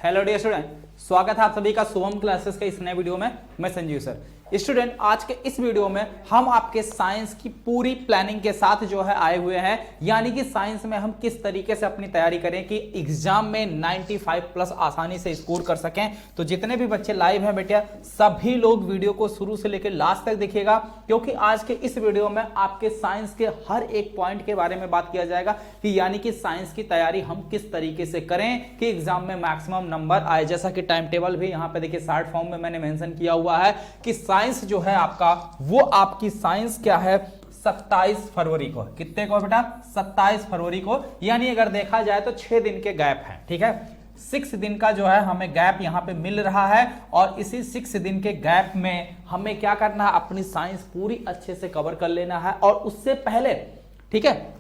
Hello dear student, स्वागत है आप सभी का शुभम क्लासेस के इस नए वीडियो में। मैं संजीव सर। स्टूडेंट, आज के इस वीडियो में हम आपके साइंस की पूरी प्लानिंग के साथ जो है आए हुए हैं, यानी कि साइंस में हम किस तरीके से अपनी तैयारी करें कि एग्जाम में 95 प्लस आसानी से स्कोर कर सकें। तो जितने भी बच्चे लाइव हैं बेटा, सभी लोग वीडियो को शुरू से लेकर लास्ट तक देखिएगा, क्योंकि आज के इस वीडियो में आपके साइंस के हर एक पॉइंट के बारे में बात किया जाएगा कि यानी कि साइंस की तैयारी हम किस तरीके से करें कि एग्जाम में मैक्सिमम नंबर आए। जैसा कि टाइम टेबल भी यहाँ पे देखिए शॉर्ट फॉर्म में मैंने मेंशन किया हुआ है कि साइंस जो है आपका, वो आपकी साइंस क्या है 27 फरवरी को। कितने को बेटा? 27 फरवरी को। यानी अगर देखा जाए तो 6 दिन के गैप है, ठीक है। 6 दिन का जो है हमें गैप यहाँ पे मिल रहा है, और इसी 6 दिन के गैप में हमें क्या करना है, अपनी साइंस पूरी अच्छे से कवर कर लेना है। और उससे पहले, ठीक है,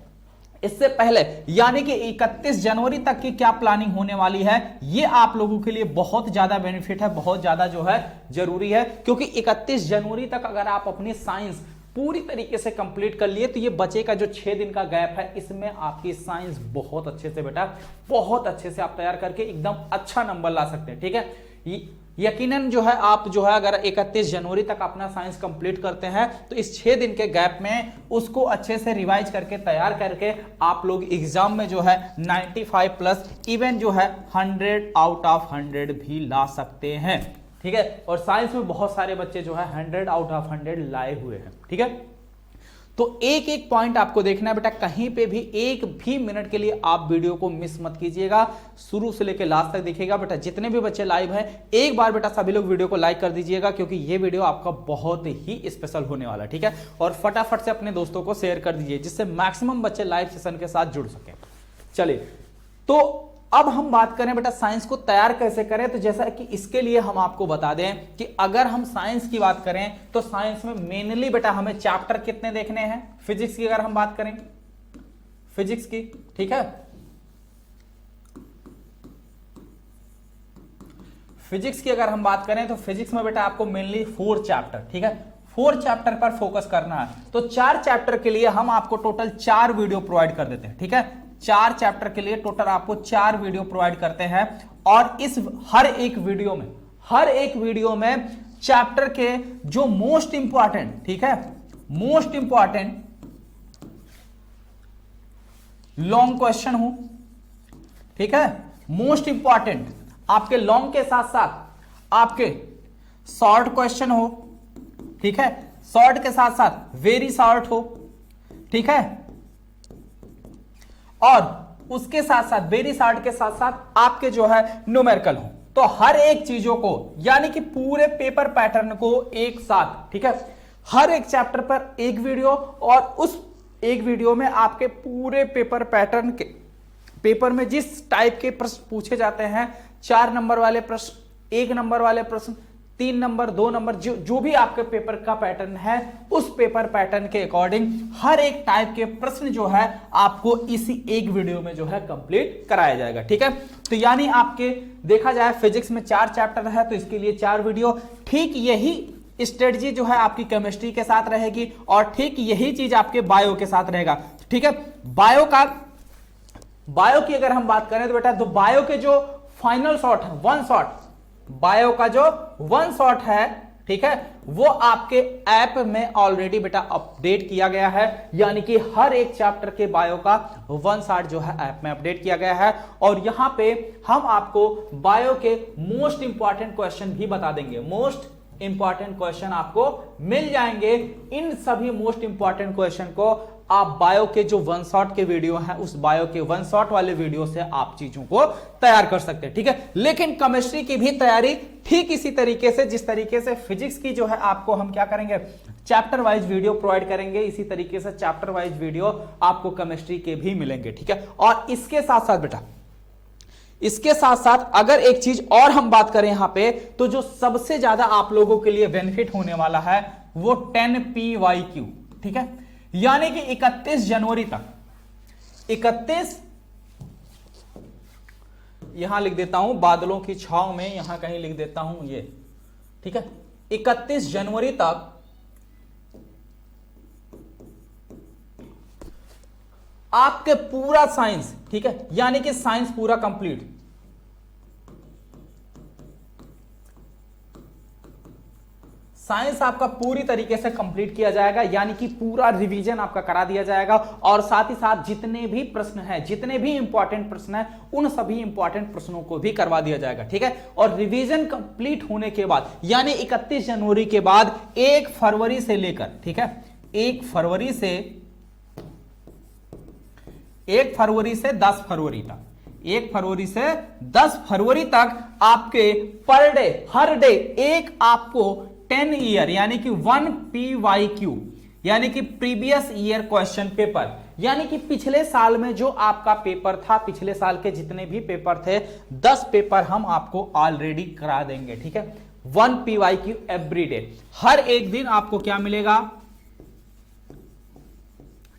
इससे पहले यानी कि 31 जनवरी तक की क्या प्लानिंग होने वाली है, ये आप लोगों के लिए बहुत ज्यादा बेनिफिट है, बहुत ज्यादा जो है जरूरी है। क्योंकि 31 जनवरी तक अगर आप अपनी साइंस पूरी तरीके से कंप्लीट कर लिए तो ये बचे का जो 6 दिन का गैप है, इसमें आपकी साइंस बहुत अच्छे से बेटा, बहुत अच्छे से आप तैयार करके एकदम अच्छा नंबर ला सकते हैं, ठीक है। यकीनन जो है आप जो है अगर 31 जनवरी तक अपना साइंस कंप्लीट करते हैं तो इस 6 दिन के गैप में उसको अच्छे से रिवाइज करके तैयार करके आप लोग एग्जाम में जो है 95 प्लस, इवन जो है 100 आउट ऑफ 100 भी ला सकते हैं, ठीक है। और साइंस में बहुत सारे बच्चे जो है 100 आउट ऑफ 100 लाए हुए हैं, ठीक है। तो एक एक पॉइंट आपको देखना है बेटा, कहीं पे भी एक भी मिनट के लिए आप वीडियो को मिस मत कीजिएगा, शुरू से लेकर लास्ट तक देखिएगा बेटा। जितने भी बच्चे लाइव हैं, एक बार बेटा सभी लोग वीडियो को लाइक कर दीजिएगा, क्योंकि ये वीडियो आपका बहुत ही स्पेशल होने वाला है, ठीक है। और फटाफट से अपने दोस्तों को शेयर कर दीजिए, जिससे मैक्सिमम बच्चे लाइव सेशन के साथ जुड़ सके। चलिए, तो अब हम बात करें बेटा साइंस को तैयार कैसे करें। तो जैसा कि इसके लिए हम आपको बता दें कि अगर हम साइंस की बात करें तो साइंस में मेनली बेटा हमें चैप्टर कितने देखने हैं। फिजिक्स की अगर हम बात करें, फिजिक्स की, ठीक है, फिजिक्स की अगर हम बात करें तो फिजिक्स में बेटा आपको मेनली 4 चैप्टर, ठीक है, 4 चैप्टर पर फोकस करना है। तो 4 चैप्टर के लिए हम आपको टोटल 4 वीडियो प्रोवाइड कर देते हैं, ठीक है। 4 चैप्टर के लिए टोटल आपको 4 वीडियो प्रोवाइड करते हैं, और इस हर एक वीडियो में चैप्टर के जो मोस्ट इंपॉर्टेंट, ठीक है, मोस्ट इंपॉर्टेंट लॉन्ग क्वेश्चन हो, ठीक है, मोस्ट इंपॉर्टेंट आपके लॉन्ग के साथ साथ आपके शॉर्ट क्वेश्चन हो, ठीक है, शॉर्ट के साथ साथ वेरी शॉर्ट हो, ठीक है, और उसके साथ साथ वेरी शॉर्ट के साथ साथ आपके जो है न्यूमेरिकल हो। तो हर एक चीजों को, यानी कि पूरे पेपर पैटर्न को एक साथ, ठीक है, हर एक चैप्टर पर एक वीडियो, और उस एक वीडियो में आपके पूरे पेपर पैटर्न के, पेपर में जिस टाइप के प्रश्न पूछे जाते हैं, 4 नंबर वाले प्रश्न, 1 नंबर वाले प्रश्न, 3 नंबर, 2 नंबर, जो भी आपके पेपर का पैटर्न है, उस पेपर पैटर्न के अकॉर्डिंग हर एक टाइप के प्रश्न जो है आपको इसी एक वीडियो में जो है कंप्लीट कराया जाएगा, ठीक है। तो यानी आपके देखा जाए फिजिक्स में 4 चैप्टर है, तो इसके लिए 4 वीडियो। ठीक यही स्ट्रेटजी जो है आपकी केमिस्ट्री के साथ रहेगी, और ठीक यही चीज आपके बायो के साथ रहेगा, ठीक है। बायो की अगर हम बात करें तो बेटा, तो बायो के जो फाइनल शॉट है, 1 शॉट, बायो का जो 1 शॉट है, ठीक है, वो आपके ऐप में ऑलरेडी बेटा अपडेट किया गया है। यानी कि हर एक चैप्टर के बायो का 1 शॉट जो है ऐप में अपडेट किया गया है, और यहां पे हम आपको बायो के मोस्ट इंपॉर्टेंट क्वेश्चन भी बता देंगे। मोस्ट इंपॉर्टेंट क्वेश्चन आपको मिल जाएंगे। इन सभी मोस्ट इंपॉर्टेंट क्वेश्चन को आप बायो के जो 1 शॉट के वीडियो हैं, उस बायो के 1 शॉट वाले वीडियो से आप चीजों को तैयार कर सकते हैं, ठीक है। लेकिन केमिस्ट्री की भी तैयारी ठीक इसी तरीके से, जिस तरीके से फिजिक्स की जो है आपको हम क्या करेंगे, चैप्टर वाइज वीडियो प्रोवाइड करेंगे, इसी तरीके से चैप्टर वाइज वीडियो आपको केमिस्ट्री के भी मिलेंगे, ठीक है। और इसके साथ साथ बेटा, इसके साथ साथ अगर एक चीज और हम बात करें यहां पे, तो जो सबसे ज्यादा आप लोगों के लिए बेनिफिट होने वाला है वो 10 PYQ, ठीक है। यानी कि 31 जनवरी तक, 31, यहां लिख देता हूं बादलों की छांव में, यहां कहीं लिख देता हूं ये, ठीक है, 31 जनवरी तक आपके पूरा साइंस, ठीक है, यानी कि साइंस पूरा कंप्लीट, साइंस आपका पूरी तरीके से कंप्लीट किया जाएगा, यानी कि पूरा रिवीजन आपका करा दिया जाएगा और साथ ही साथ जितने भी प्रश्न हैं, जितने भी इंपॉर्टेंट प्रश्न हैं, उन सभी इंपॉर्टेंट प्रश्नों को भी करवा दिया जाएगा। ठीक है, और रिवीजन कंप्लीट होने के बाद यानी 31 जनवरी के बाद 1 फरवरी से लेकर, ठीक है, 1 फरवरी से 10 फरवरी तक, 1 फरवरी से 10 फरवरी तक आपके पर डे, हर डे एक आपको 10 ईयर यानी कि 1 PYQ यानी कि प्रीवियस ईयर क्वेश्चन पेपर, यानी कि पिछले साल में जो आपका पेपर था, पिछले साल के जितने भी पेपर थे, 10 पेपर हम आपको ऑलरेडी करा देंगे। ठीक है, 1 PYQ एवरी डे, हर एक दिन आपको क्या मिलेगा।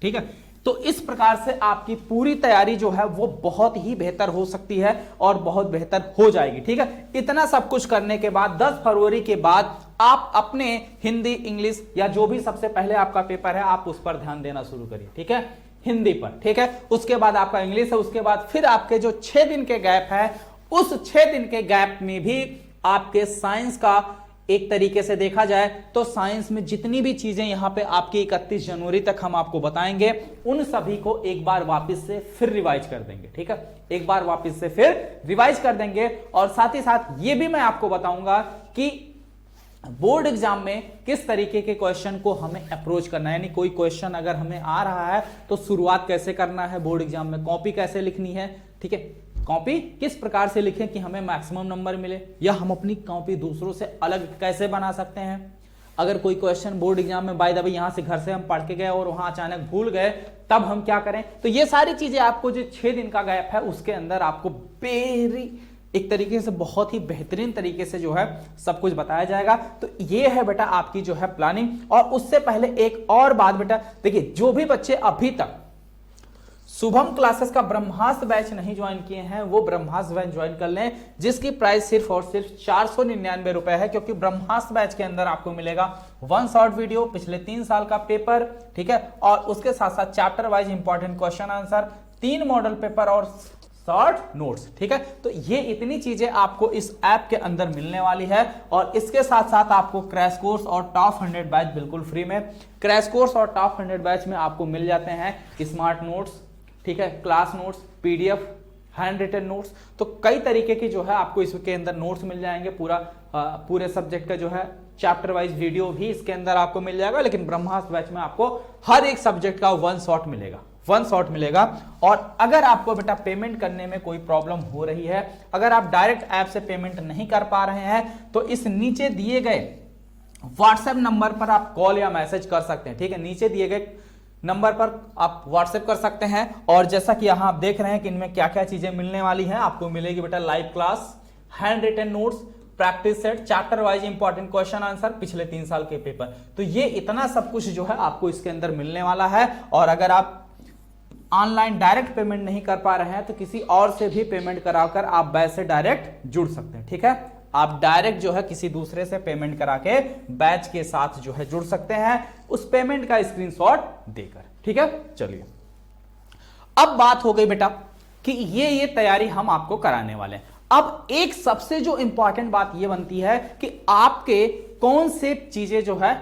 ठीक है, तो इस प्रकार से आपकी पूरी तैयारी जो है वो बहुत ही बेहतर हो सकती है और बहुत बेहतर हो जाएगी। ठीक है, इतना सब कुछ करने के बाद 10 फरवरी के बाद आप अपने हिंदी, इंग्लिश या जो भी सबसे पहले आपका पेपर है आप उस पर ध्यान देना शुरू करिए। ठीक है, हिंदी पर। ठीक है, उसके बाद आपका इंग्लिश है, उसके बाद फिर आपके जो 6 दिन के गैप है, उस 6 दिन के गैप में भी आपके साइंस का एक तरीके से देखा जाए तो साइंस में जितनी भी चीजें यहां पे आपकी 31 जनवरी तक हम आपको बताएंगे, उन सभी को एक बार वापस से फिर रिवाइज कर देंगे। ठीक है, एक बार वापस से फिर रिवाइज कर देंगे और साथ ही साथ ये भी मैं आपको बताऊंगा कि बोर्ड एग्जाम में किस तरीके के क्वेश्चन को हमें अप्रोच करना है, यानी कोई क्वेश्चन अगर हमें आ रहा है तो शुरुआत कैसे करना है बोर्ड एग्जाम में, कॉपी कैसे लिखनी है। ठीक है, कॉपी किस प्रकार से लिखें कि हमें मैक्सिमम नंबर मिले, या हम अपनी कॉपी दूसरों से अलग कैसे बना सकते हैं। अगर कोई क्वेश्चन बोर्ड एग्जाम में बाय द वे यहां से घर से हम पढ़ के गए और वहां अचानक भूल गए, तब हम क्या करें। तो ये सारी चीजें आपको जो 6 दिन का गैप है उसके अंदर आपको एक तरीके से बहुत ही बेहतरीन तरीके से जो है सब कुछ बताया जाएगा। तो ये है बेटा आपकी जो है प्लानिंग। और उससे पहले एक और बात बेटा, देखिए जो भी बच्चे अभी तक शुभम क्लासेस का ब्रह्मास्त्र बैच नहीं ज्वाइन किए हैं वो ब्रह्मास्त्र बैच ज्वाइन कर लें, जिसकी प्राइस सिर्फ और सिर्फ 499 रुपए है। क्योंकि ब्रह्मास्त्र बैच के अंदर आपको मिलेगा 1 शॉर्ट वीडियो, पिछले 3 साल का पेपर, ठीक है, और उसके साथ साथ chapter wise important question answer, 3 model paper और शॉर्ट नोट्स। ठीक है, तो ये इतनी चीजें आपको इस ऐप के अंदर मिलने वाली है। और इसके साथ साथ आपको क्रैश कोर्स और टॉप 100 बैच बिल्कुल फ्री में, क्रैश कोर्स और टॉप 100 बैच में आपको मिल जाते हैं स्मार्ट नोट्स, ठीक है, class notes, PDF, handwritten notes, तो कई तरीके की जो है आपको इसके अंदर नोट्स मिल जाएंगे। पूरे सब्जेक्ट का जो है चैप्टर वाइज वीडियो भी इसके अंदर आपको मिल जाएगा। लेकिन ब्रह्मास्त्र बैच में आपको हर एक सब्जेक्ट का 1 शॉट मिलेगा, 1 शॉट मिलेगा। और अगर आपको बेटा पेमेंट करने में कोई प्रॉब्लम हो रही है, अगर आप डायरेक्ट ऐप से पेमेंट नहीं कर पा रहे हैं, तो इस नीचे दिए गए व्हाट्सएप नंबर पर आप कॉल या मैसेज कर सकते हैं। ठीक है, नीचे दिए गए नंबर पर आप व्हाट्सएप कर सकते हैं। और जैसा कि यहां आप देख रहे हैं कि इनमें क्या क्या चीजें मिलने वाली हैं, आपको मिलेगी बेटा live class, handwritten notes, practice set, chapter wise important question answer, पिछले 3 साल के पेपर। तो ये इतना सब कुछ जो है आपको इसके अंदर मिलने वाला है। और अगर आप ऑनलाइन डायरेक्ट पेमेंट नहीं कर पा रहे हैं तो किसी और से भी पेमेंट कराकर आप बैच से डायरेक्ट जुड़ सकते हैं। ठीक है, आप डायरेक्ट जो है किसी दूसरे से पेमेंट करा के बैच के साथ जो है जुड़ सकते हैं, उस पेमेंट का स्क्रीनशॉट देकर। ठीक है, चलिए अब बात हो गई बेटा कि ये तैयारी हम आपको कराने वाले हैं। अब एक सबसे जो इंपॉर्टेंट बात ये बनती है कि आपके कौन से चीजें जो है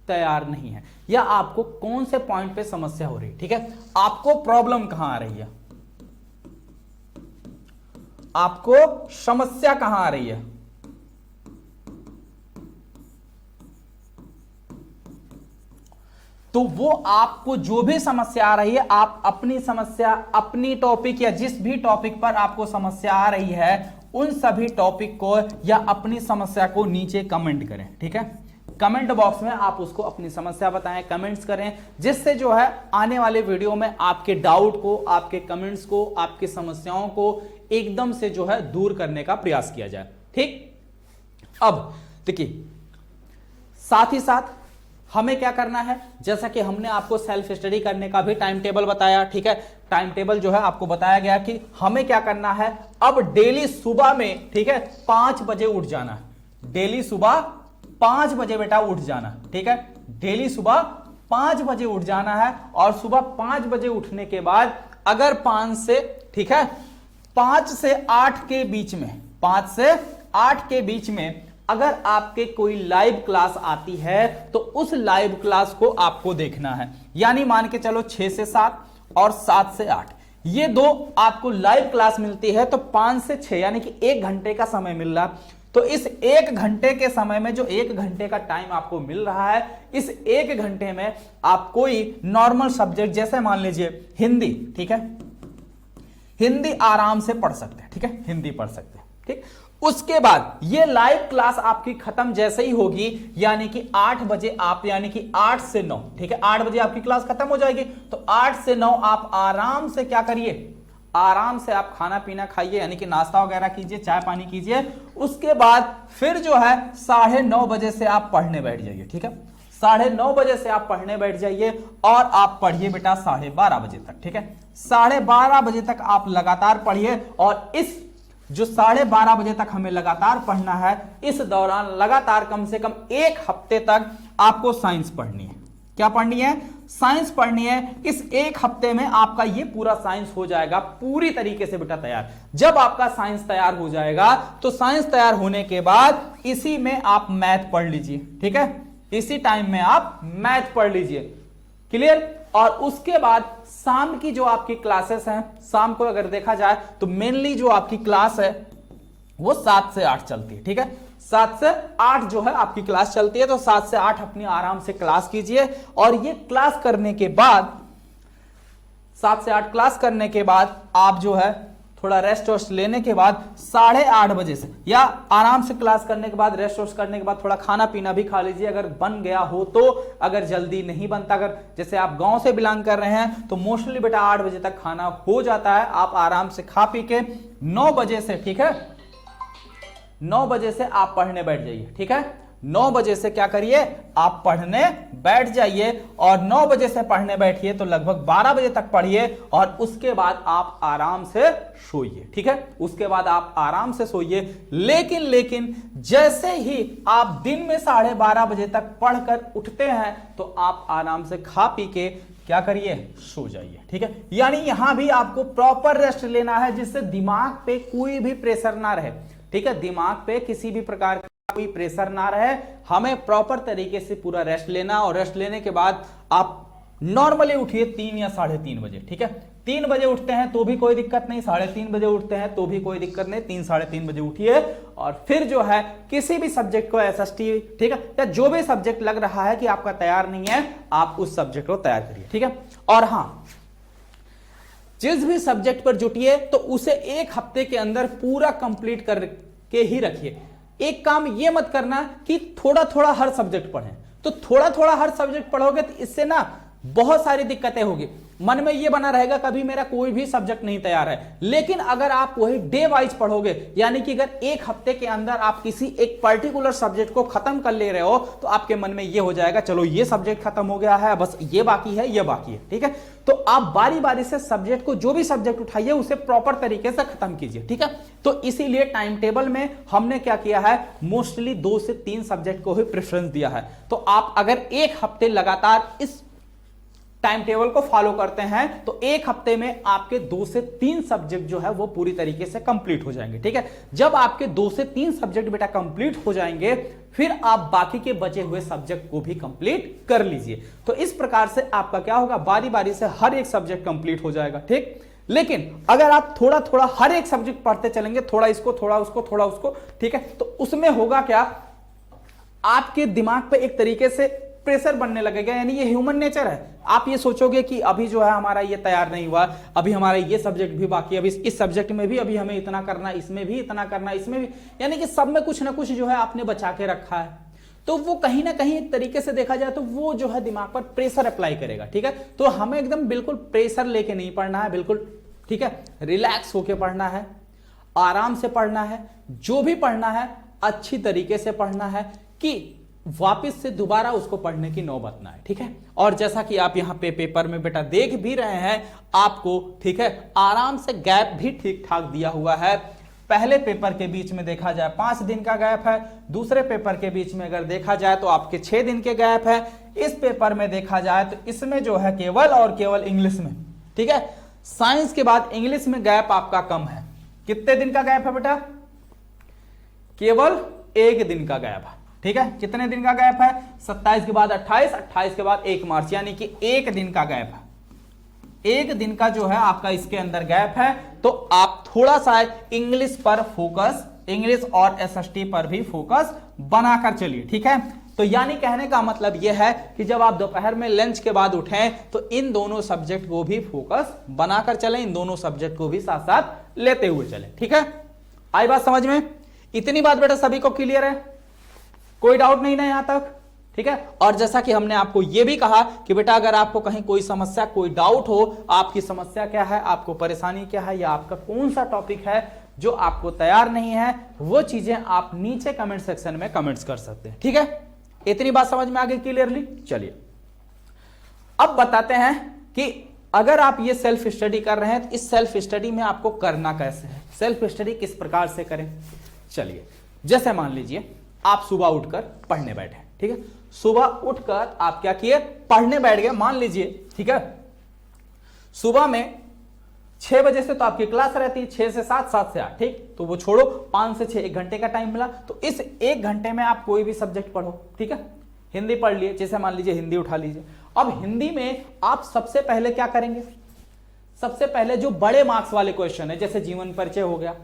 तैयार नहीं है, या आपको कौन से पॉइंट पे समस्या हो रही है। ठीक है, आपको प्रॉब्लम कहां आ रही है, आपको समस्या कहां आ रही है। तो वो आपको जो भी समस्या आ रही है, आप अपनी समस्या, अपनी टॉपिक या जिस भी टॉपिक पर आपको समस्या आ रही है, उन सभी टॉपिक को या अपनी समस्या को नीचे कमेंट करें। ठीक है, कमेंट बॉक्स में आप उसको अपनी समस्या बताएं, कमेंट्स करें, जिससे जो है आने वाले वीडियो में आपके डाउट को, आपके कमेंट्स को, आपकी समस्याओं को एकदम से जो है दूर करने का प्रयास किया जाए। ठीक, अब देखिए साथ ही साथ हमें क्या करना है, जैसा कि हमने आपको सेल्फ स्टडी करने का भी टाइम टेबल बताया। ठीक है, टाइम टेबल जो है आपको बताया गया कि हमें क्या करना है। अब डेली सुबह में, ठीक है, 5 बजे उठ जाना है। डेली सुबह 5 बजे बेटा उठ जाना। ठीक है, डेली सुबह 5 बजे उठ जाना है। और सुबह 5 बजे उठने के बाद अगर 5 से, ठीक है, 5 से 8 के बीच में, 5 से 8 के बीच में अगर आपके कोई लाइव क्लास आती है तो उस लाइव क्लास को आपको देखना है। यानी मान के चलो 6 से 7 और 7 से 8 ये दो आपको लाइव क्लास मिलती है, तो 5 से 6 यानी कि 1 घंटे का समय मिल रहा। तो इस 1 घंटे के समय में जो 1 घंटे का टाइम आपको मिल रहा है, इस 1 घंटे में आप कोई नॉर्मल सब्जेक्ट जैसे मान लीजिए हिंदी, ठीक है, हिंदी आराम से पढ़ सकते हैं, ठीक है, हिंदी पढ़ सकते हैं, ठीक। उसके बाद ये लाइव क्लास आपकी खत्म जैसे ही होगी, यानी कि 8 बजे आप, यानी कि 8 से 9, ठीक है, 8 बजे आपकी क्लास खत्म हो जाएगी। तो 8 से 9 आप आराम से क्या करिए, आराम से आप खाना पीना खाइए, यानी कि नाश्ता वगैरह कीजिए, चाय पानी कीजिए। उसके बाद फिर जो है 9:30 बजे से आप पढ़ने बैठ जाइए, ठीक है, 9:30 बजे से आप पढ़ने बैठ जाइए और आप पढ़िए बेटा 12:30 बजे तक, ठीक है, 12:30 बजे तक आप लगातार पढ़िए। और इस जो 12:30 बजे तक हमें लगातार पढ़ना है, इस दौरान लगातार कम से कम 1 हफ्ते तक आपको साइंस पढ़नी है। क्या पढ़नी है? साइंस पढ़नी है। इस 1 हफ्ते में आपका ये पूरा साइंस हो जाएगा पूरी तरीके से बेटा तैयार। जब आपका साइंस तैयार हो जाएगा तो साइंस तैयार होने के बाद इसी में आप मैथ पढ़ लीजिए, ठीक है, इसी टाइम में आप मैथ पढ़ लीजिए, क्लियर। और उसके बाद शाम की जो आपकी क्लासेस हैं, शाम को अगर देखा जाए तो मेनली जो आपकी क्लास है वो 7 से 8 चलती है, ठीक है, 7 से 8 जो है आपकी क्लास चलती है। तो 7 से 8 अपनी आराम से क्लास कीजिए। और ये क्लास करने के बाद 7 से 8 क्लास करने के बाद आप जो है थोड़ा रेस्ट वेस्ट लेने के बाद 8:30 बजे से, या आराम से क्लास करने के बाद रेस्ट वेस्ट करने के बाद थोड़ा खाना पीना भी खा लीजिए अगर बन गया हो तो। अगर जल्दी नहीं बनता, अगर जैसे आप गांव से बिलोंग कर रहे हैं तो मोस्टली बेटा 8 बजे तक खाना हो जाता है। आप आराम से खा पी के 9 बजे से, ठीक है, 9 बजे से आप पढ़ने बैठ जाइए, ठीक है, 9 बजे से क्या करिए, आप पढ़ने बैठ जाइए। और 9 बजे से पढ़ने बैठिए तो लगभग 12 बजे तक पढ़िए और उसके बाद आप आराम से सोइए, ठीक है, उसके बाद आप आराम से सोइए। लेकिन जैसे ही आप दिन में 12:30 बजे तक पढ़कर उठते हैं तो आप आराम से खा पी के क्या करिए, सो जाइए, ठीक है। यानी यहां भी आपको प्रॉपर रेस्ट लेना है जिससे दिमाग पे कोई भी प्रेशर ना रहे, ठीक है, दिमाग पे किसी भी प्रकार का कोई प्रेशर ना रहे। हमें प्रॉपर तरीके से पूरा रेस्ट लेना। और रेस्ट लेने के बाद आप नॉर्मली उठिए 3 या 3:30 बजे, ठीक है, 3 बजे उठते हैं तो भी कोई दिक्कत नहीं, 3:30 बजे उठते हैं तो भी कोई दिक्कत नहीं, 3 साढ़े 3 बजे उठिए। और फिर जो है किसी भी सब्जेक्ट को एसएसटी, ठीक है, या जो भी सब्जेक्ट लग रहा है कि आपका तैयार नहीं है, आप उस सब्जेक्ट को तैयार करिए, ठीक है। और हां, जिस भी सब्जेक्ट पर जुटिए तो उसे 1 हफ्ते के अंदर पूरा कंप्लीट करके ही रखिए। एक काम ये मत करना कि थोड़ा थोड़ा हर सब्जेक्ट पढ़ें। तो थोड़ा थोड़ा हर सब्जेक्ट पढ़ोगे तो इससे ना बहुत सारी दिक्कतें होगी। मन में ये बना रहेगा कभी मेरा कोई भी सब्जेक्ट नहीं तैयार है। लेकिन अगर आप वही डे वाइज पढ़ोगे, यानी कि अगर 1 हफ्ते के अंदर आप किसी एक पर्टिकुलर सब्जेक्ट को खत्म कर ले रहे हो तो आपके मन में ये हो जाएगा चलो ये सब्जेक्ट खत्म हो गया है, बस ये बाकी है, ये बाकी है, ठीक है। तो आप बारी बारी से सब्जेक्ट को, जो भी सब्जेक्ट उठाइए उसे प्रॉपर तरीके से खत्म कीजिए, ठीक है। तो इसीलिए टाइम टेबल में हमने क्या किया है, मोस्टली 2 से 3 सब्जेक्ट को ही प्रेफरेंस दिया है। तो आप अगर 1 हफ्ते लगातार इस टाइम टेबल को फॉलो करते हैं तो 1 हफ्ते में आपके 2 से 3 सब्जेक्ट जो है वो पूरी तरीके से कंप्लीट हो जाएंगे, ठीक है। जब आपके 2 से 3 सब्जेक्ट बेटा कंप्लीट हो जाएंगे फिर आप बाकी के बचे हुए सब्जेक्ट को भी कंप्लीट कर लीजिए। तो इस प्रकार से आपका क्या होगा, बारी बारी से हर एक सब्जेक्ट कंप्लीट हो जाएगा, ठीक। लेकिन अगर आप थोड़ा थोड़ा हर एक सब्जेक्ट पढ़ते चलेंगे, थोड़ा इसको, थोड़ा उसको, थोड़ा उसको, ठीक है, तो उसमें होगा क्या, आपके दिमाग पे एक तरीके से प्रेशर बनने लगेगा। यानी ये ह्यूमन नेचर है। आप ये सोचोगे कि अभी जो है हमारा ये तैयार नहीं हुआ, अभी हमारा ये सब्जेक्ट भी बाकी है, अभी इस सब्जेक्ट में भी अभी हमें इतना करना, इसमें भी इतना करना, इसमें भी, यानी कि सब में कुछ ना कुछ जो है आपने बचा के रखा है। तो वो कहीं ना कहीं एक तरीके से देखा जाए तो वो जो है दिमाग पर प्रेशर अप्लाई करेगा, ठीक है। तो हमें एकदम बिल्कुल प्रेशर लेके नहीं पढ़ना है, बिल्कुल, ठीक है, रिलैक्स होके पढ़ना है, आराम से पढ़ना है, जो भी पढ़ना है अच्छी तरीके से पढ़ना है कि वापस से दोबारा उसको पढ़ने की नौबत ना है, ठीक है। और जैसा कि आप यहां पे पेपर में बेटा देख भी रहे हैं आपको, ठीक है, आराम से गैप भी ठीक ठाक दिया हुआ है। पहले पेपर के बीच में देखा जाए 5 दिन का गैप है, दूसरे पेपर के बीच में अगर देखा जाए तो आपके 6 दिन के गैप है। इस पेपर में देखा जाए तो इसमें जो है केवल और केवल इंग्लिश में, ठीक है, साइंस के बाद इंग्लिश में गैप आपका कम है। कितने दिन का गैप है बेटा, केवल एक दिन का गैप है। ठीक है, कितने दिन का गैप है? 27 के बाद 28, 28 के बाद 1 मार्च, यानी कि एक दिन का गैप है। एक दिन का जो है आपका इसके अंदर गैप है। तो आप थोड़ा सा इंग्लिश पर फोकस, इंग्लिश और एसएसटी पर भी फोकस बनाकर चलिए। ठीक है, तो यानी कहने का मतलब यह है कि जब आप दोपहर में लंच के बाद उठें तो इन दोनों सब्जेक्ट को भी फोकस बनाकर चलें, इन दोनों सब्जेक्ट को भी साथ साथ लेते हुए चलें। ठीक है, आई बात समझ में? इतनी बात बेटा सभी को क्लियर है? कोई डाउट नहीं ना यहां तक? ठीक है, और जैसा कि हमने आपको यह भी कहा कि बेटा अगर आपको कहीं कोई समस्या, कोई डाउट हो, आपकी समस्या क्या है, आपको परेशानी क्या है, या आपका कौन सा टॉपिक है जो आपको तैयार नहीं है, वो चीजें आप नीचे कमेंट सेक्शन में कमेंट्स कर सकते हैं। ठीक है, इतनी बात समझ में आ गई क्लियरली? चलिए अब बताते हैं कि अगर आप ये सेल्फ स्टडी कर रहे हैं तो इस सेल्फ स्टडी में आपको करना कैसे है, सेल्फ स्टडी किस प्रकार से करें। चलिए, जैसे मान लीजिए आप सुबह उठकर पढ़ने बैठे, ठीक है, सुबह उठकर आप क्या किए? पढ़ने बैठ गए मान लीजिए। ठीक है, सुबह में 6 बजे से तो आपकी क्लास रहती है, 6 से 7, 7 से 8, ठीक, तो वो छोड़ो, 5 से 6 1 घंटे का टाइम मिला, तो इस 1 घंटे में आप कोई भी सब्जेक्ट पढ़ो। ठीक है, हिंदी पढ़ लिए, जैसे मान लीजिए हिंदी उठा लीजिए। अब हिंदी में आप सबसे पहले क्या करेंगे? सबसे पहले जो बड़े मार्क्स वाले क्वेश्चन है, जैसे जीवन परिचय हो गया,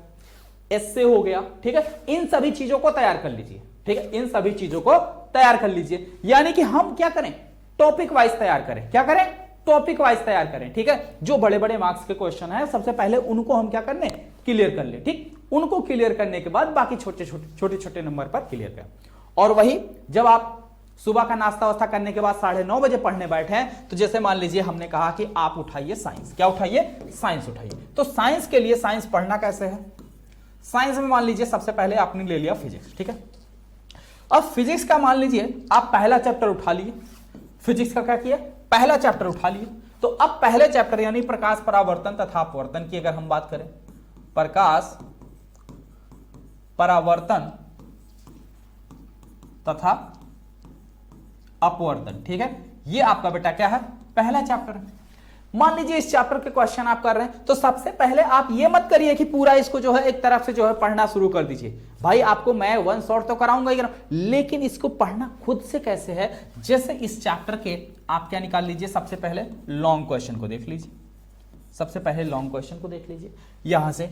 एस्से हो गया, ठीक है, इन सभी चीजों को तैयार कर लीजिए। ठीक है, इन सभी चीजों को तैयार कर लीजिए, यानी कि हम क्या करें? टॉपिक वाइज तैयार करें। क्या करें? टॉपिक वाइज तैयार करें। ठीक है, जो बड़े बड़े मार्क्स के क्वेश्चन है सबसे पहले उनको हम क्या करने? क्लियर कर ले। ठीक, उनको क्लियर करने के बाद बाकी छोटे छोटे नंबर पर क्लियर करें। और वही जब आप सुबह का नाश्ता वास्ता करने के बाद 9:30 बजे पढ़ने बैठे हैं, तो जैसे मान लीजिए हमने कहा कि आप उठाइए साइंस। क्या उठाइए? साइंस उठाइए। तो साइंस के लिए साइंस पढ़ना कैसे है? साइंस में मान लीजिए सबसे पहले आपने ले लिया फिजिक्स। ठीक है, अब फिजिक्स का मान लीजिए आप पहला चैप्टर उठा लिए। फिजिक्स का क्या किया? पहला चैप्टर उठा लिए। तो अब पहले चैप्टर यानी प्रकाश, परावर्तन तथा अपवर्तन की अगर हम बात करें, प्रकाश, परावर्तन तथा अपवर्तन, ठीक है, ये आपका बेटा क्या है? पहला चैप्टर है। मान लीजिए इस चैप्टर के क्वेश्चन आप कर रहे हैं, तो सबसे पहले आप ये मत करिए कि पूरा इसको जो है एक तरफ से जो है पढ़ना शुरू कर दीजिए। भाई आपको मैं वन शॉट तो कराऊंगा ही, लेकिन इसको पढ़ना खुद से कैसे है? जैसे इस चैप्टर के आप क्या निकाल लीजिए, सबसे पहले लॉन्ग क्वेश्चन को देख लीजिए। सबसे पहले लॉन्ग क्वेश्चन को देख लीजिए। यहां से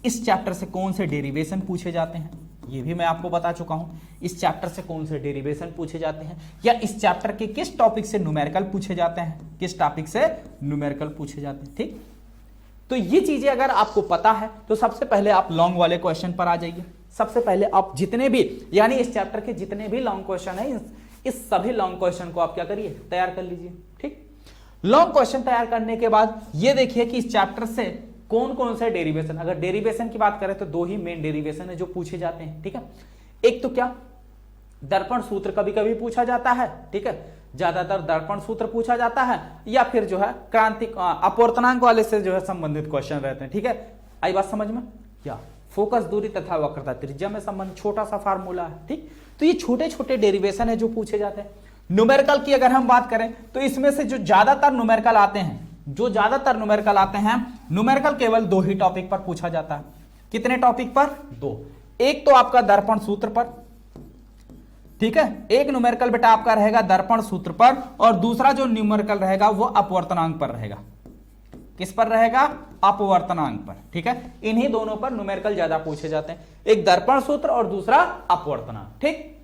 इस चैप्टर से कौन से डेरिवेशन पूछे जाते हैं ये भी मैं आपको बता चुका हूं। इस चैप्टर से कौन से डेरिवेशन पूछे जाते हैं, या इस चैप्टर के किस टॉपिक से न्यूमेरिकल पूछे जाते हैं, किस टॉपिक से न्यूमेरिकल पूछे जाते हैं। ठीक, तो ये चीजें अगर आपको पता है तो सबसे पहले आप लॉन्ग वाले क्वेश्चन पर आ जाइए। सबसे पहले आप जितने भी, यानी इस चैप्टर के जितने भी लॉन्ग क्वेश्चन है, इस सभी लॉन्ग क्वेश्चन को आप क्या करिए? तैयार कर लीजिए। ठीक, लॉन्ग क्वेश्चन तैयार करने के बाद ये देखिए कि इस चैप्टर से कौन कौन से डेरिवेशन, अगर डेरिवेशन की बात करें तो 2 ही मेन डेरिवेशन है जो पूछे जाते हैं। ठीक है, एक तो क्या? दर्पण सूत्र कभी कभी पूछा जाता है। ठीक है, ज्यादातर दर्पण सूत्र पूछा जाता है, या फिर जो है क्रांति अपवर्तनांक वाले से जो है संबंधित क्वेश्चन रहते हैं। ठीक है, आई बात समझ में? या फोकस दूरी तथा वक्रता त्रिज्या में संबंध, छोटा सा फार्मूला है। ठीक, तो ये छोटे छोटे डेरिवेशन है जो पूछे जाते हैं। न्यूमेरिकल की अगर हम बात करें तो इसमें से जो ज्यादातर न्यूमेरिकल आते हैं, न्यूमेरिकल केवल 2 ही टॉपिक पर पूछा जाता है। कितने टॉपिक पर? 2। एक तो आपका दर्पण सूत्र पर, ठीक है, एक न्यूमेरिकल बेटा आपका रहेगा दर्पण सूत्र पर, और दूसरा जो न्यूमेरिकल रहेगा वो अपवर्तनांक पर रहेगा। किस पर रहेगा? अपवर्तनांक पर। ठीक है, इन्हीं दोनों पर न्यूमेरिकल ज्यादा पूछे जाते हैं, एक दर्पण सूत्र और दूसरा अपवर्तनांक। ठीक,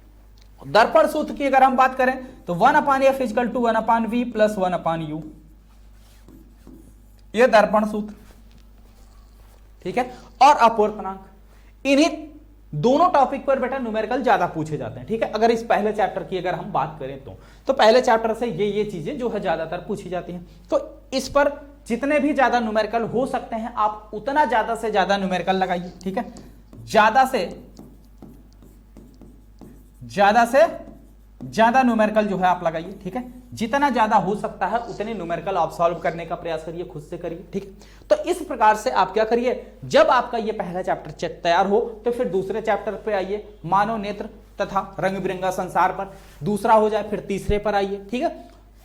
दर्पण सूत्र की अगर हम बात करें तो 1/f = 1/v + 1/u, यह दर्पण सूत्र। ठीक है, और अपवर्तनांक, इन्हीं दोनों टॉपिक पर बेटा न्यूमेरिकल ज्यादा पूछे जाते हैं। ठीक है, अगर इस पहले चैप्टर की अगर हम बात करें तो पहले चैप्टर से ये चीजें जो है ज्यादातर पूछी जाती हैं। तो इस पर जितने भी ज्यादा न्यूमेरिकल हो सकते हैं आप उतना ज्यादा से ज्यादा न्यूमेरिकल लगाइए। ठीक है, ज्यादा से ज्यादा न्यूमेरिकल जो है आप लगाइए। ठीक है, जितना ज्यादा हो सकता है उतने न्यूमेरिकल आप सॉल्व करने का प्रयास करिए, खुद से करिए। ठीक है, तो इस प्रकार से आप क्या करिए, जब आपका ये पहला चैप्टर तैयार हो तो फिर दूसरे चैप्टर पे आइए, मानव नेत्र तथा रंग बिरंगा संसार पर, दूसरा हो जाए फिर तीसरे पर आइए। ठीक है,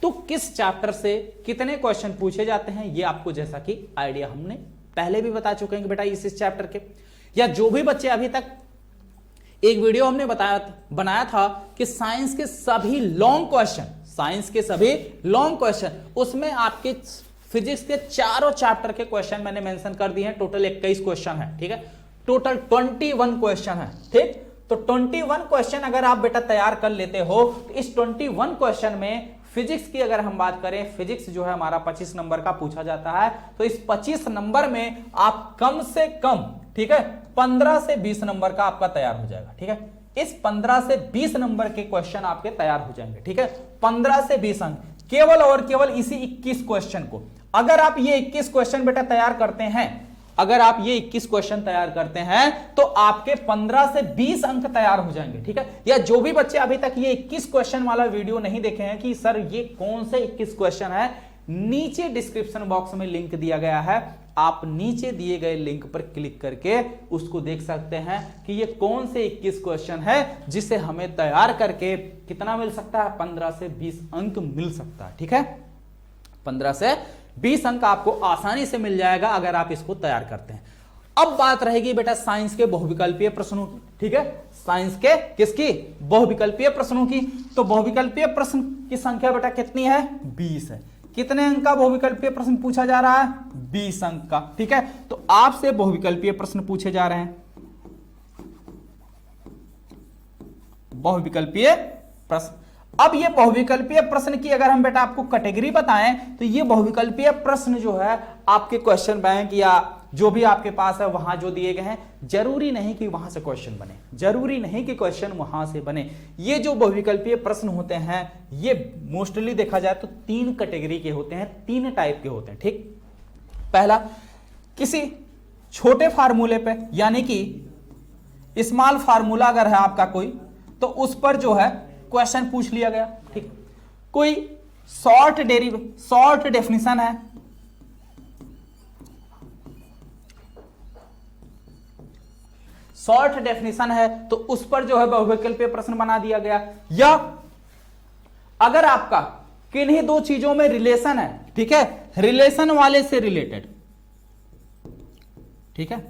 तो किस चैप्टर से कितने क्वेश्चन पूछे जाते हैं ये आपको जैसा कि आइडिया हमने पहले भी बता चुके हैं कि बेटा इस चैप्टर के, या जो भी बच्चे अभी तक एक वीडियो हमने बनाया था कि साइंस के सभी लॉन्ग क्वेश्चन, उसमें आपके फिजिक्स के चारों चैप्टर के क्वेश्चन मैंने मेंशन कर दिए हैं। टोटल 21 क्वेश्चन है, ठीक है, टोटल 21 क्वेश्चन है, ठीक। तो 21 क्वेश्चन अगर आप बेटा तैयार कर लेते हो तो इस 21 क्वेश्चन में फिजिक्स की अगर हम बात करें, फिजिक्स जो है हमारा 25 नंबर का पूछा जाता है। तो इस 25 नंबर में आप कम से कम, ठीक है, 15 से 20 नंबर का आपका तैयार हो जाएगा, ठीक है। इस 15 से 20 नंबर के क्वेश्चन आपके तैयार हो जाएंगे, ठीक है। 15 से 20 अंक केवल और केवल इसी 21 क्वेश्चन को। अगर आप ये 21 क्वेश्चन बेटा तैयार करते हैं, अगर आप ये 21 क्वेश्चन तैयार करते हैं तो आपके 15 से 20 अंक तैयार हो जाएंगे, ठीक है। या जो भी बच्चे अभी तक ये 21 क्वेश्चन वाला वीडियो नहीं देखे हैं कि सर ये कौन से 21 क्वेश्चन है, नीचे डिस्क्रिप्शन बॉक्स में लिंक दिया गया है, आप नीचे दिए गए लिंक पर क्लिक करके उसको देख सकते हैं कि ये कौन से 21 क्वेश्चन है जिसे हमें तैयार करके कितना मिल सकता है, 15 से 20 अंक मिल सकता है, ठीक है। 15 से 20 अंक आपको आसानी से मिल जाएगा अगर आप इसको तैयार करते हैं। अब बात रहेगी बेटा साइंस के बहुविकल्पीय प्रश्नों की, ठीक है। साइंस के किसकी? बहुविकल्पीय प्रश्नों की। तो बहुविकल्पीय प्रश्न की संख्या बेटा कितनी है? 20 है। कितने अंक का बहुविकल्पीय प्रश्न पूछा जा रहा है? 20 अंक का, ठीक है। तो आपसे बहुविकल्पीय प्रश्न पूछे जा रहे हैं, बहुविकल्पीय प्रश्न। अब ये बहुविकल्पीय प्रश्न की अगर हम बेटा आपको कैटेगरी बताएं तो ये बहुविकल्पीय प्रश्न जो है आपके क्वेश्चन बैंक या जो भी आपके पास है वहां जो दिए गए हैं, जरूरी नहीं कि वहां से क्वेश्चन बने, जरूरी नहीं कि क्वेश्चन वहां से बने। ये जो बहुविकल्पीय प्रश्न होते हैं ये मोस्टली देखा जाए तो 3 कैटेगरी के होते हैं, 3 टाइप के होते हैं, ठीक। पहला, किसी छोटे फार्मूले पे, यानी कि स्मॉल फार्मूला अगर है आपका कोई, तो उस पर जो है क्वेश्चन पूछ लिया गया, ठीक। कोई शॉर्ट डेफिनेशन है, शॉर्ट डेफिनेशन है तो उस पर जो है बहुविकल्पीय प्रश्न बना दिया गया। या अगर आपका किन्हीं 2 चीजों में रिलेशन है, ठीक है, रिलेशन वाले से रिलेटेड, ठीक है,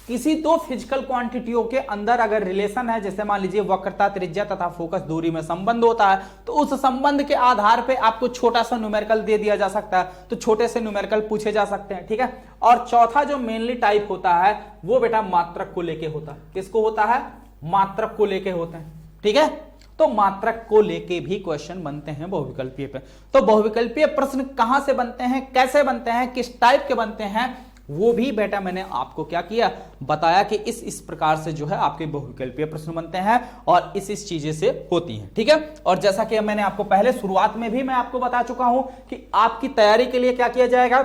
किसी 2 फिजिकल क्वांटिटियों के अंदर अगर रिलेशन है, जैसे मान लीजिए वक्रता, त्रिज्या तथा फोकस दूरी में संबंध होता है, तो उस संबंध के आधार पे आपको छोटा सा न्यूमेरिकल दे दिया जा सकता है, तो छोटे से न्यूमेरिकल पूछे जा सकते हैं, ठीक है। और चौथा जो मेनली टाइप होता है वो बेटा मात्रक को लेके होता है। किसको होता है? मात्रक को लेके होते हैं, ठीक है। तो मात्रक को लेके भी क्वेश्चन बनते हैं बहुविकल्पीय पे। तो बहुविकल्पीय प्रश्न कहां से बनते हैं, कैसे बनते हैं, किस टाइप के बनते हैं, वो भी बेटा मैंने आपको क्या किया, बताया कि इस प्रकार से जो है आपके बहुविकल्पीय प्रश्न बनते हैं और इस चीजें से होती हैं, ठीक है। और जैसा कि मैंने आपको पहले शुरुआत में भी मैं आपको बता चुका हूं कि आपकी तैयारी के लिए क्या किया जाएगा।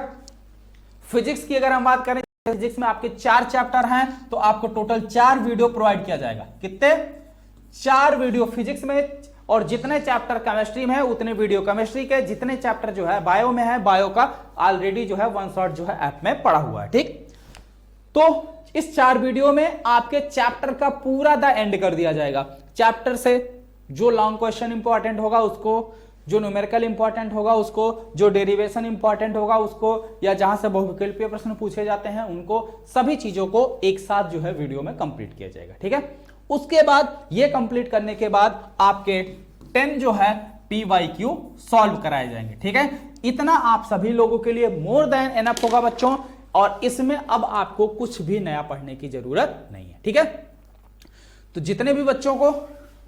फिजिक्स की अगर हम बात करें, फिजिक्स में आपके 4 चैप्टर हैं, तो आपको टोटल 4 वीडियो प्रोवाइड किया जाएगा। कितने? 4 वीडियो फिजिक्स में, और जितने चैप्टर केमिस्ट्री में है उतने वीडियो केमिस्ट्री के, जितने चैप्टर जो है बायो में है, बायो का ऑलरेडी जो है 1 शॉट जो है ऐप में पड़ा हुआ है, ठीक। तो इस 4 वीडियो में आपके चैप्टर का पूरा द एंड कर दिया जाएगा। चैप्टर से जो लॉन्ग क्वेश्चन इंपॉर्टेंट होगा उसको, जो न्यूमेरिकल इंपॉर्टेंट होगा उसको, जो डेरिवेशन इंपॉर्टेंट होगा उसको, या जहां से बहुविकल्पीय प्रश्न पूछे जाते हैं उनको, सभी चीजों को एक साथ जो है वीडियो में कंप्लीट किया जाएगा, ठीक है। उसके बाद ये कंप्लीट करने के बाद आपके 10 जो है PYQ सॉल्व कराए जाएंगे, ठीक है। इतना आप सभी लोगों के लिए मोर देन एनफ होगा बच्चों, और इसमें अब आपको कुछ भी नया पढ़ने की जरूरत नहीं है, ठीक है। तो जितने भी बच्चों को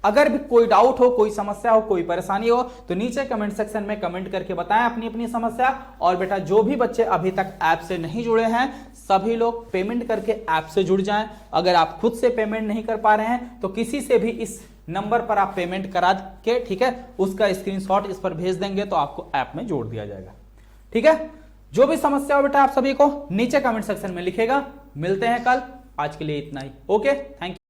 अगर भी कोई डाउट हो, कोई समस्या हो, कोई परेशानी हो, तो नीचे कमेंट सेक्शन में कमेंट करके बताएं अपनी अपनी समस्या। और बेटा जो भी बच्चे अभी तक ऐप से नहीं जुड़े हैं, सभी लोग पेमेंट करके ऐप से जुड़ जाएं। अगर आप खुद से पेमेंट नहीं कर पा रहे हैं तो किसी से भी इस नंबर पर आप पेमेंट करा के, ठीक है, उसका स्क्रीनशॉट इस पर भेज देंगे तो आपको ऐप में जोड़ दिया जाएगा, ठीक है। जो भी समस्या हो बेटा आप सभी को नीचे कमेंट सेक्शन में लिखेगा। मिलते हैं कल, आज के लिए इतना ही। Okay, thank you.